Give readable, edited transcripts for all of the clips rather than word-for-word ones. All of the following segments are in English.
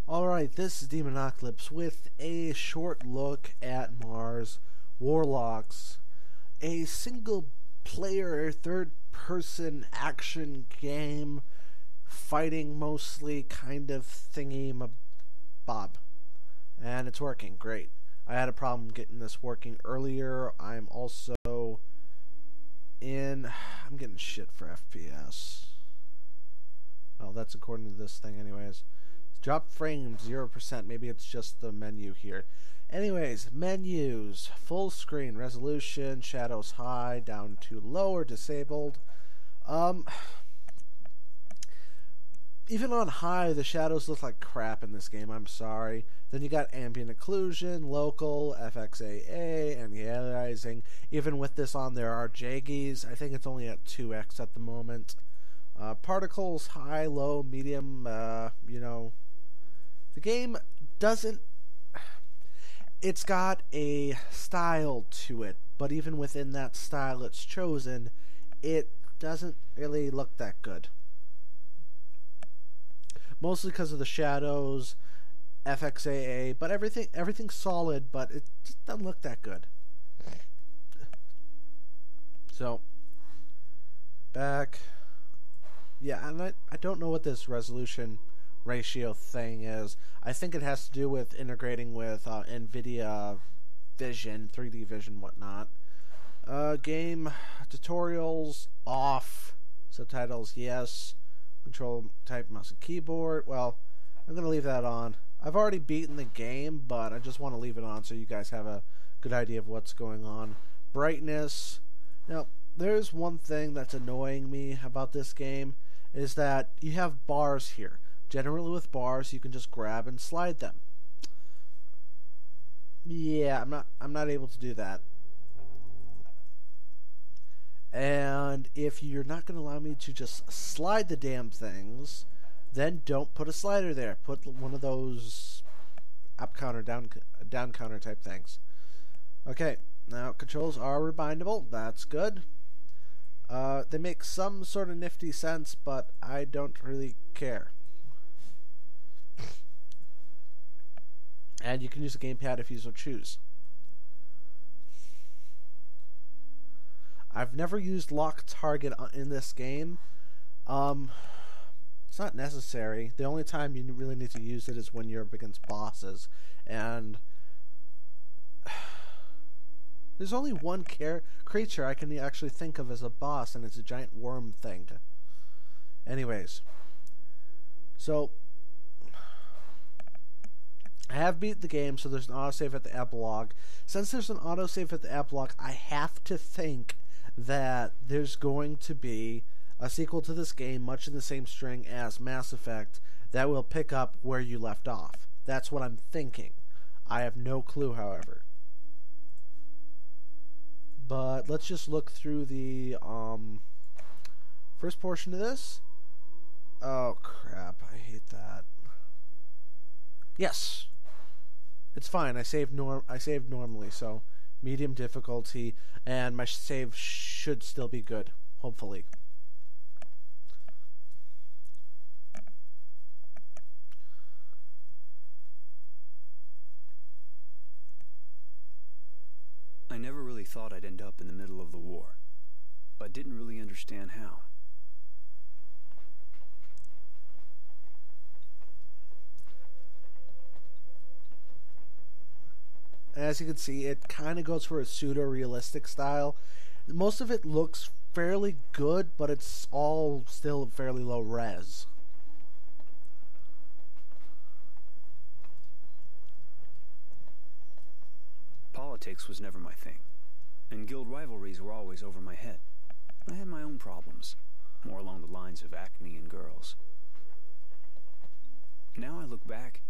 Alright, this is Demonocalypse with a short look at Mars Warlocks, a single player, third person action game, fighting mostly kind of thingy bob. And it's working, great. I had a problem getting this working earlier. I'm getting shit for FPS. Oh, that's according to this thing anyways. Drop frame 0%. Maybe it's just the menu here. Anyways, menus. Full screen resolution. Shadows high. Down to low or disabled. Even on high, the shadows look like crap in this game. I'm sorry. Then you got ambient occlusion, local, FXAA, anti-aliasing. Even with this on, there are jaggies. I think it's only at 2x at the moment. Particles, high, low, medium, The game doesn't... It's got a style to it, but even within that style it's chosen, it doesn't really look that good. Mostly because of the shadows, FXAA, but everything's solid, but it just doesn't look that good. So, back. Yeah, and I don't know what this resolution ratio thing is. I think it has to do with integrating with NVIDIA Vision, 3D Vision, whatnot. Game tutorials off, subtitles yes, control type mouse and keyboard. Well, I'm gonna leave that on. I've already beaten the game, but I just want to leave it on so you guys have a good idea of what's going on. Brightness. Now, there's one thing that's annoying me about this game is that you have bars here. Generally with bars, you can just grab and slide them. Yeah, I'm not able to do that. And if you're not going to allow me to just slide the damn things, then don't put a slider there. Put one of those up counter, down counter type things. Okay, now controls are rebindable. That's good. They make some sort of nifty sense, but I don't really care. And you can use a gamepad if you so choose. I've never used lock target in this game. It's not necessary. The only time you really need to use it is when you're up against bosses. And there's only one creature I can actually think of as a boss, and it's a giant worm thing. Anyways. So, I have beat the game, so there's an autosave at the epilogue. Since there's an autosave at the epilogue, I have to think that there's going to be a sequel to this game, much in the same string as Mass Effect, that will pick up where you left off. That's what I'm thinking. I have no clue, however. But let's just look through the first portion of this. Oh crap, I hate that. Yes. It's fine. I saved normally, so medium difficulty, and my save should still be good, hopefully. I never really thought I'd end up in the middle of the war, but didn't really understand how. As you can see, it kind of goes for a pseudo-realistic style. Most of it looks fairly good, but it's all still fairly low res. Politics was never my thing, and guild rivalries were always over my head. I had my own problems, more along the lines of acne and girls. Now I look back,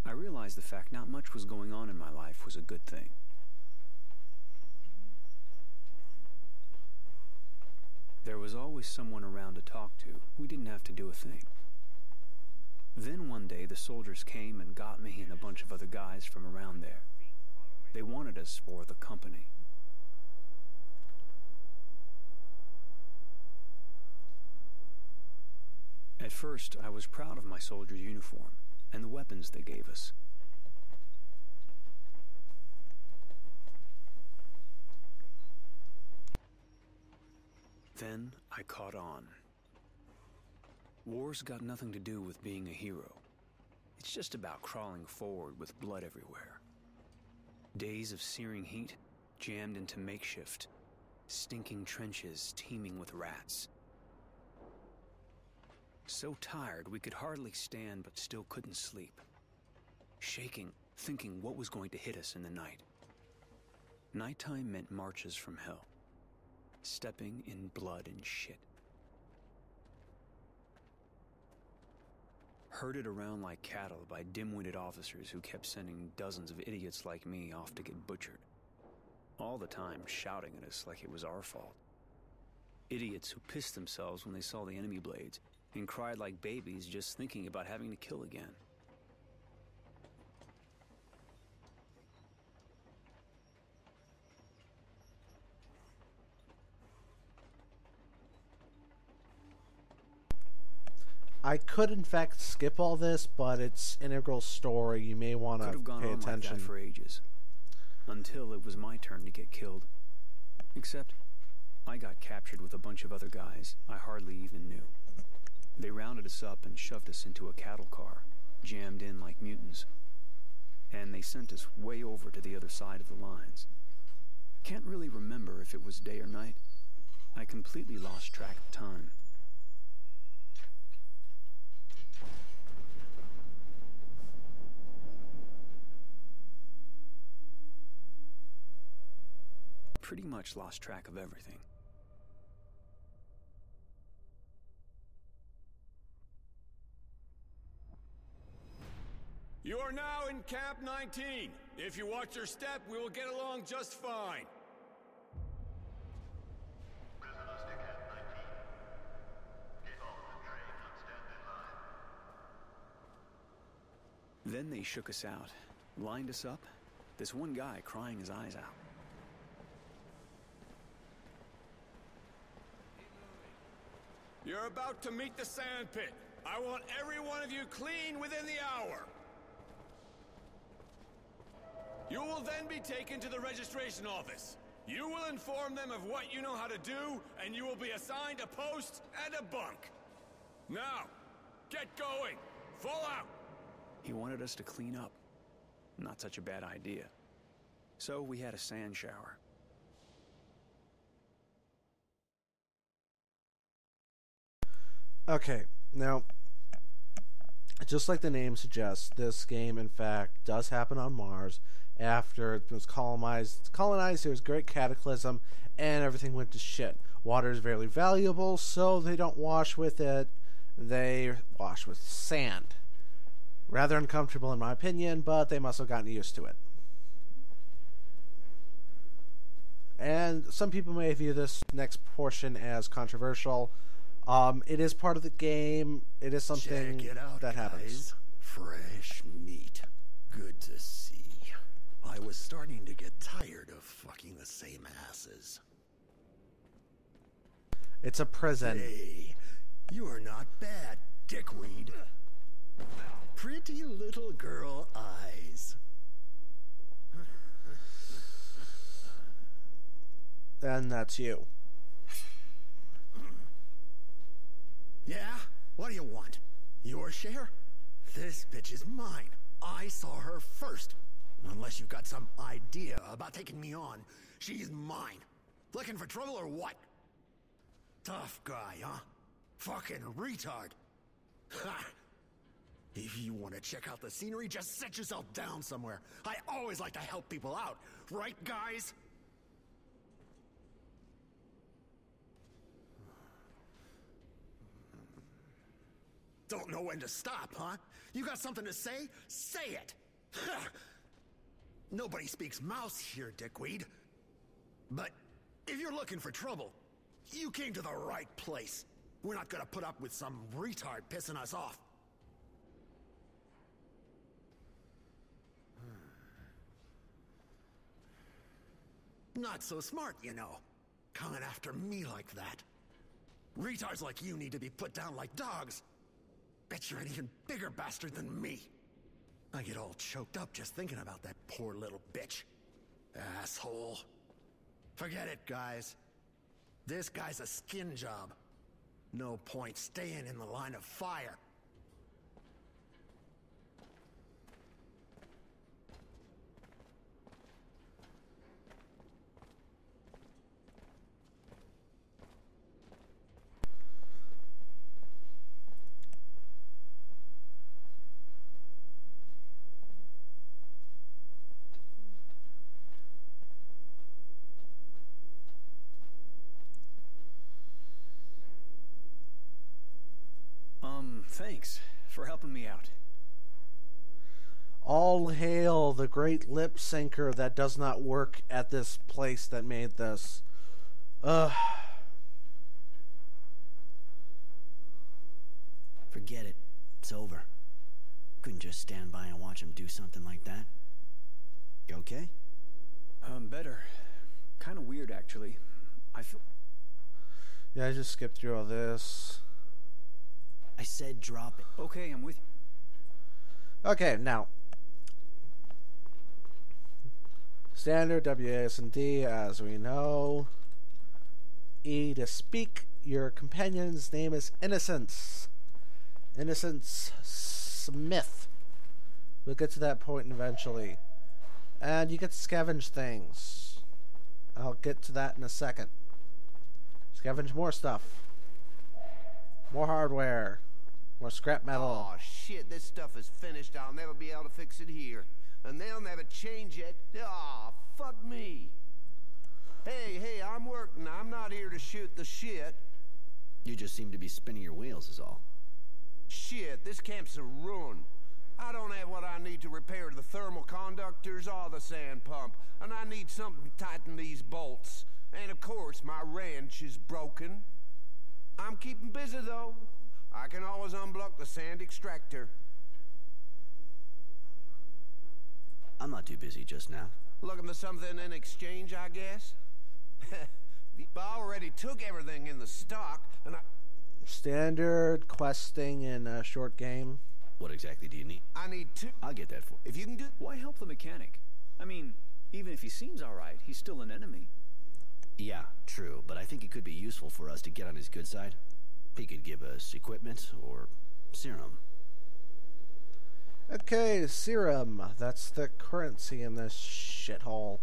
I realize the fact not much was going on in my life was a good thing. There was always someone around to talk to. We didn't have to do a thing. Then one day the soldiers came and got me and a bunch of other guys from around there. They wanted us for the company. At first, I was proud of my soldier uniform. and the weapons they gave us. Then I caught on. War's got nothing to do with being a hero. It's just about crawling forward with blood everywhere. Days of searing heat, jammed into makeshift, stinking trenches teeming with rats. So tired we could hardly stand but still couldn't sleep. Shaking, thinking what was going to hit us in the night. Nighttime meant marches from hell. Stepping in blood and shit. Herded around like cattle by dim-witted officers who kept sending dozens of idiots like me off to get butchered. All the time shouting at us like it was our fault. Idiots who pissed themselves when they saw the enemy blades and cried like babies just thinking about having to kill again. I could, in fact, skip all this, but it's integral story. You may want to pay Could have gone on like that for ages, until it was my turn to get killed. Except, I got captured with a bunch of other guys I hardly even knew. They rounded us up and shoved us into a cattle car, jammed in like mutants. And they sent us way over to the other side of the lines. Can't really remember if it was day or night. I completely lost track of time. Pretty much lost track of everything. You are now in Camp 19. If you watch your step, we will get along just fine. Prisoners to Camp 19. Get off the train on standby line. Then they shook us out, lined us up, this one guy crying his eyes out. You're about to meet the sand pit. I want every one of you clean within the hour. You will then be taken to the registration office. You will inform them of what you know how to do, and you will be assigned a post and a bunk. Now, get going. Fall out. He wanted us to clean up. Not such a bad idea. So we had a sand shower. Okay, now, just like the name suggests, this game, in fact, does happen on Mars. After it was colonized, there was a great cataclysm, and everything went to shit. Water is very valuable, so they don't wash with it. They wash with sand. Rather uncomfortable, in my opinion, but they must have gotten used to it. And some people may view this next portion as controversial. It is part of the game. It is something Check it out, that happens. guys. Fresh meat. Good to see. I was starting to get tired of fucking the same asses. It's a prison. Hey, you are not bad, dickweed. Pretty little girl eyes. And that's you. Yeah? What do you want? Your share? This bitch is mine. I saw her first. Unless you've got some idea about taking me on, she's mine. Looking for trouble or what? Tough guy, huh? Fucking retard. Ha! If you want to check out the scenery, just set yourself down somewhere. I always like to help people out. Right, guys? Don't know when to stop, huh? You got something to say? Say it! Nobody speaks mouse here, dickweed. But if you're looking for trouble, you came to the right place. We're not gonna put up with some retard pissing us off. Not so smart, you know. Coming after me like that. Retards like you need to be put down like dogs. Bet you're an even bigger bastard than me. I get all choked up just thinking about that poor little bitch. Asshole. Forget it, guys. This guy's a skin job. No point staying in the line of fire. Thanks for helping me out. All hail the great lip syncer that does not work at this place that made this. Forget it. It's over. Couldn't just stand by and watch him do something like that. You okay? Better. Kind of weird, actually. I feel... Yeah, I just skipped through all this. I said drop it. Okay, I'm with you. Okay, now. Standard WASD, as we know. E to speak. Your companion's name is Innocence. Innocence Smith. We'll get to that point eventually. And you get to scavenge things. I'll get to that in a second. Scavenge more stuff. More hardware. More scrap metal. Oh shit, this stuff is finished. I'll never be able to fix it here. And they'll never change it. Aw, fuck me. Hey, I'm working. I'm not here to shoot the shit. You just seem to be spinning your wheels is all. Shit, this camp's a ruin. I don't have what I need to repair the thermal conductors or the sand pump. And I need something to tighten these bolts. And of course, my wrench is broken. I'm keeping busy though. I can always unblock the sand extractor. I'm not too busy just now. Looking for something in exchange, I guess? I already took everything in the stock, and Standard questing in a short game. What exactly do you need? I need two. I'll get that for you. If you can do... Why help the mechanic? I mean, even if he seems alright, he's still an enemy. Yeah, true, but I think it could be useful for us to get on his good side. He could give us equipment or serum. Okay, serum. That's the currency in this shithole.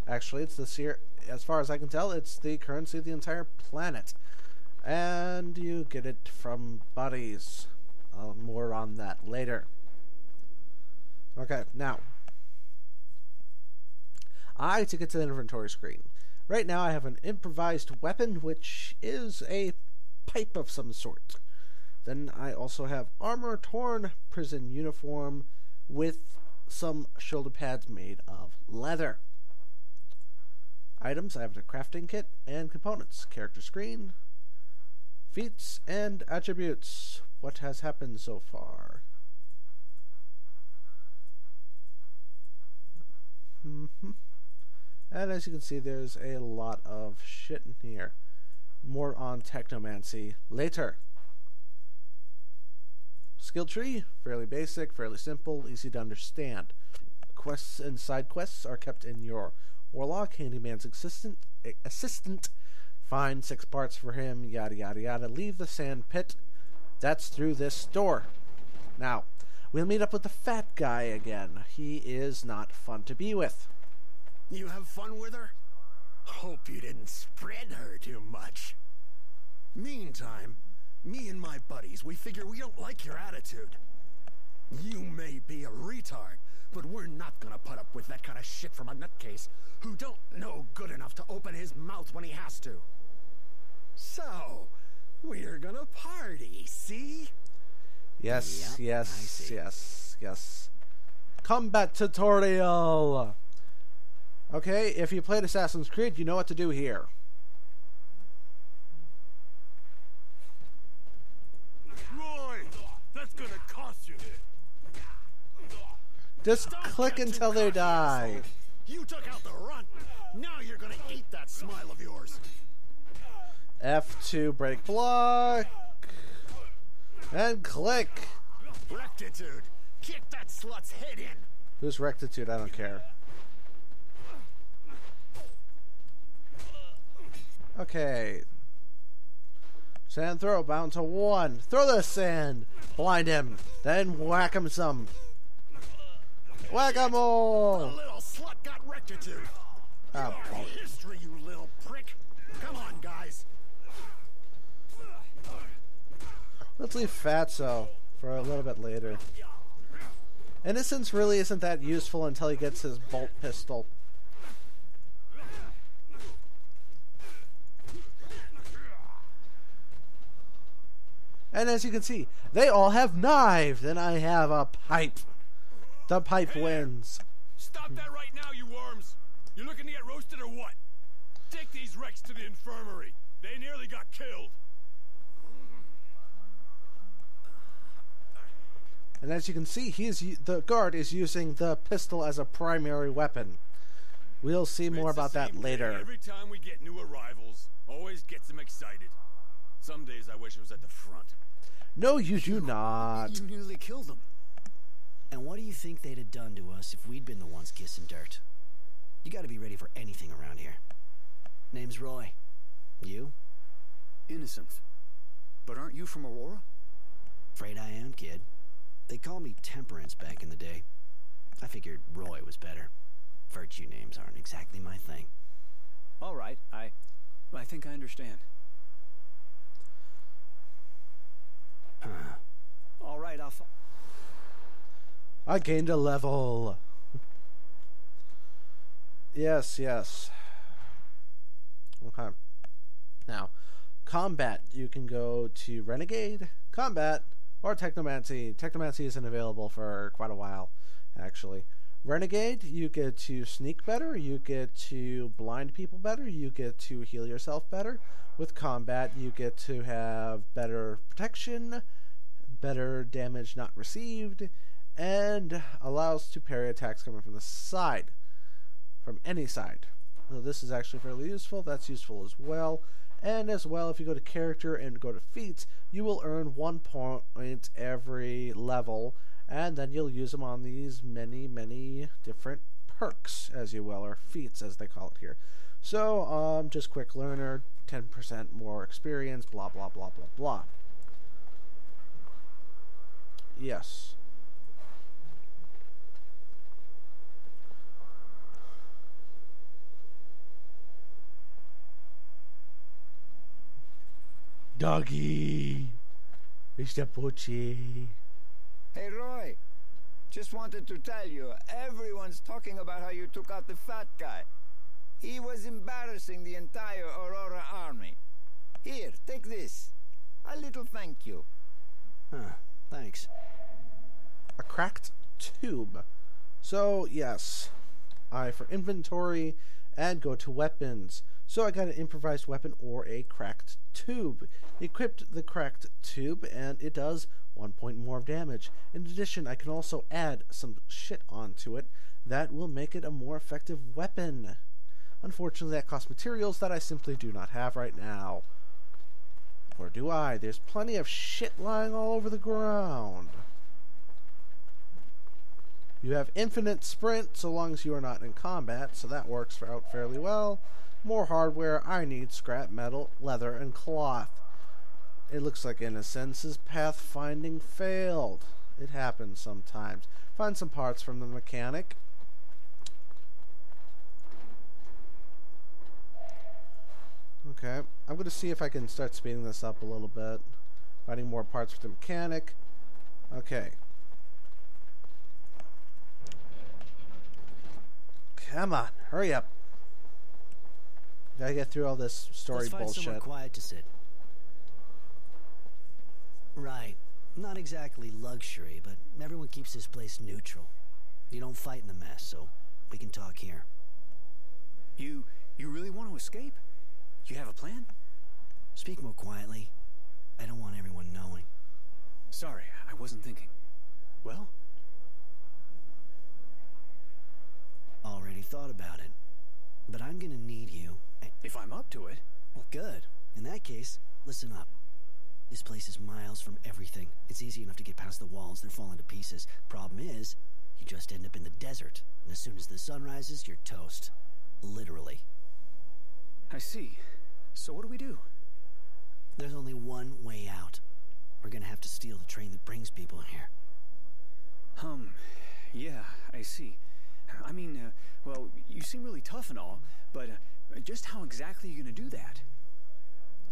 Actually, it's the as far as I can tell, it's the currency of the entire planet. And you get it from buddies. More on that later. Okay, now. To get to the inventory screen. Right now I have an improvised weapon, which is a pipe of some sort. Then I also have armor-torn prison uniform with some shoulder pads made of leather. Items, I have the crafting kit and components. Character screen, feats, and attributes. What has happened so far? And as you can see, there's a lot of shit in here. More on technomancy later. Skill tree, fairly basic, fairly simple, easy to understand. Quests and side quests are kept in your warlock, handyman's assistant. Find 6 parts for him, yada yada yada. Leave the sand pit. That's through this door. Now, we'll meet up with the fat guy again. He is not fun to be with. You have fun with her? Hope you didn't spread her too much. Meantime, me and my buddies, we figure we don't like your attitude. You may be a retard, but we're not gonna put up with that kind of shit from a nutcase who don't know good enough to open his mouth when he has to. So, we're gonna party, see? Yes, Yep, yes, yes. Combat tutorial! Okay, if you played Assassin's Creed, you know what to do here. Roy, that's gonna cost you. Just click until they die. You took out the runt. Now you're gonna eat that smile of yours. F2 break block. And click. Rectitude. Kick that slut's head in! Who's rectitude? I don't care. Okay. Sand throw, bound to 1. Throw the sand! Blind him. Then whack him some. Whack-a-mole! The little slut got rectitude. Ah, You're history, you little prick. Come on, guys. let's leave Fatso for a little bit later. Innocence really isn't that useful until he gets his bolt pistol. And as you can see, they all have knives, and I have a pipe. The pipe wins. Stop that right now, you worms! You looking to get roasted or what? Take these wrecks to the infirmary. They nearly got killed. And as you can see, the guard is using the pistol as a primary weapon. We'll see more It's the about that same later. thing every time we get new arrivals, always gets them excited. Some days I wish I was at the front. No, you do not. You nearly killed them. And what do you think they'd have done to us if we'd been the ones kissing dirt? You gotta be ready for anything around here. Name's Roy. You? Innocent. But aren't you from Aurora? Afraid I am, kid. They called me Temperance back in the day. I figured Roy was better. Virtue names aren't exactly my thing. All right, I think I understand. All right, I gained a level. Yes. Okay. Now, combat. You can go to Renegade, Combat, or Technomancy. Technomancy isn't available for quite a while, actually. Renegade, you get to sneak better, you get to blind people better, you get to heal yourself better. With combat, you get to have better protection, better damage not received, and allows to parry attacks coming from the side, from any side. So this is actually fairly useful. That's useful as well. And as well, if you go to character and go to feats, you will earn 1 point every level, and then you'll use them on these many different perks, as you will, or feats as they call it here. So, just quick learner, 10% more experience, blah blah blah blah blah. Yes. Doggy, Mr. Pucci. Hey, Roy. Just wanted to tell you, everyone's talking about how you took out the fat guy. He was embarrassing the entire Aurora army. Here, take this. A little thank you. Thanks. A cracked tube. So, yes. I for inventory and go to weapons. So I got an improvised weapon or a cracked tube. Equipped the cracked tube and it does 1 point more of damage. In addition, I can also add some shit onto it that will make it a more effective weapon. Unfortunately, that costs materials that I simply do not have right now. Or do I? There's plenty of shit lying all over the ground. You have infinite sprint so long as you are not in combat, so that works out fairly well. More hardware. I need scrap metal, leather, and cloth. It looks like Innocence's pathfinding failed. It happens sometimes. Find some parts from the mechanic. Okay, I'm going to see if I can start speeding this up a little bit. Finding more parts for the mechanic. Okay. Come on, hurry up. Gotta get through all this story Let's find bullshit. somewhere quiet to sit. Right. Not exactly luxury, but everyone keeps this place neutral. You don't fight in the mess, so we can talk here. You really want to escape? You have a plan? Speak more quietly. I don't want everyone knowing. Sorry, I wasn't thinking. Well? Already thought about it. But I'm gonna need you. If I'm up to it. Well, good. In that case, listen up. This place is miles from everything. It's easy enough to get past the walls. They're falling to pieces. Problem is, you just end up in the desert. And as soon as the sun rises, you're toast. Literally. I see. So what do we do? There's only one way out. We're gonna have to steal the train that brings people in here. Yeah, I see. I mean, well, you seem really tough and all, but just how exactly are you gonna do that?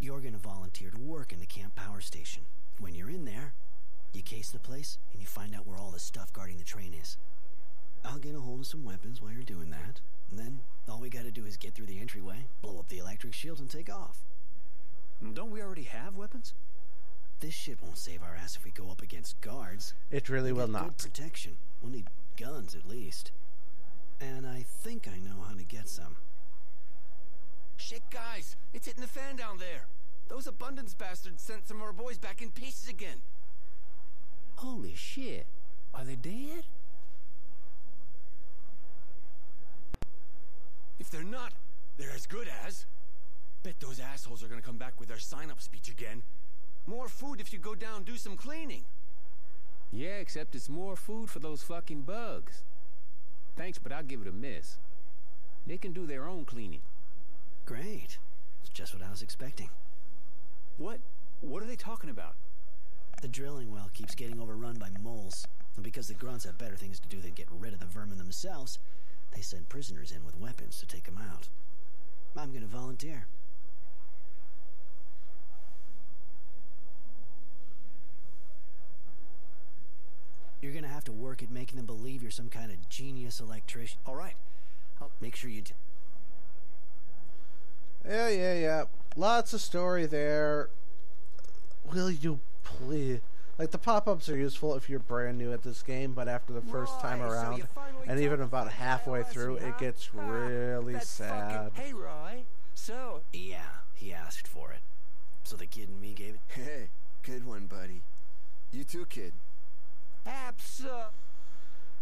You're gonna volunteer to work in the camp power station. When you're in there, you case the place, and you find out where all the stuff guarding the train is. I'll get a hold of some weapons while you're doing that, and then all we gotta do is get through the entryway, blow up the electric shield, and take off. Don't we already have weapons? This shit won't save our ass if we go up against guards. It really will Good not. protection. We'll need guns at least. And I think I know how to get some. Shit, guys, it's hitting the fan down there. Those abundance bastards sent some of our boys back in pieces again. Holy shit. Are they dead? If they're not, they're as good as. Bet those assholes are gonna come back with their sign-up speech again. More food if you go down and do some cleaning. Yeah, except it's more food for those fucking bugs. Thanks, but I'll give it a miss. They can do their own cleaning. Great. It's just what I was expecting. What are they talking about? The drilling well keeps getting overrun by moles. And because the grunts have better things to do than get rid of the vermin themselves, they send prisoners in with weapons to take them out. I'm gonna volunteer. You're gonna have to work at making them believe you're some kind of genius electrician. All right. I'll make sure you do. Yeah. Lots of story there. Will you please? Like, the pop-ups are useful if you're brand new at this game, but after the first time Roy, so around, you finally and even took about the halfway LSE, through, huh? it gets really That's sad. Hey, Roy. So... Yeah, he asked for it. So the kid and me gave it. Hey, good one, buddy. You too, kid.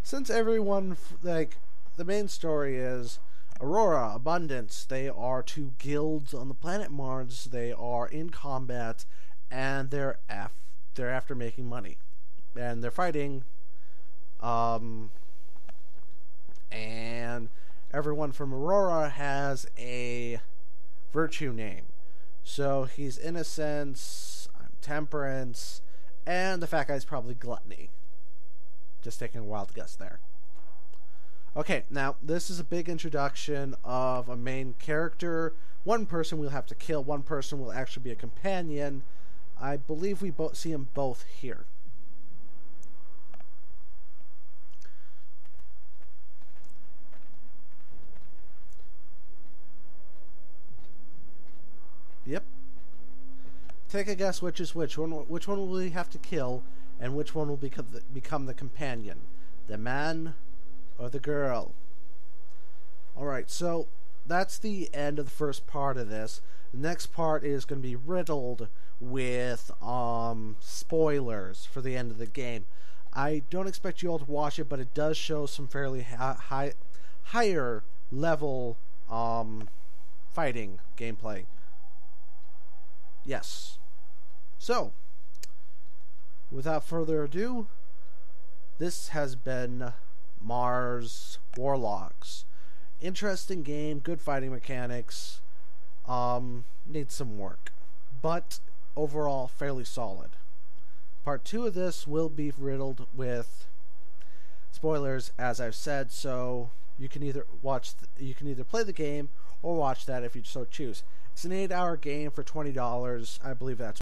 Since everyone, like, the main story is Aurora, Abundance, they are two guilds on the planet Mars. They are in combat, and they're after making money, and they're fighting. And everyone from Aurora has a virtue name. So he's Innocence, I'm Temperance, and the fat guy's probably Gluttony. Just taking a wild guess there. Okay, now this is a big introduction of a main character. One person we'll have to kill, one person will actually be a companion. I believe we both see them both here. Yep. Take a guess which is which. Which one will we have to kill, and which one will become the companion? The man or the girl? Alright, so that's the end of the first part of this. The next part is going to be riddled with spoilers for the end of the game. I don't expect you all to watch it, but it does show some fairly higher level fighting gameplay. Yes. So, without further ado, this has been Mars Warlocks. Interesting game, good fighting mechanics, needs some work, but overall fairly solid. Part 2 of this will be riddled with spoilers, as I've said, so you can either play the game or watch that if you so choose. It's an 8-hour game for $20. I believe that's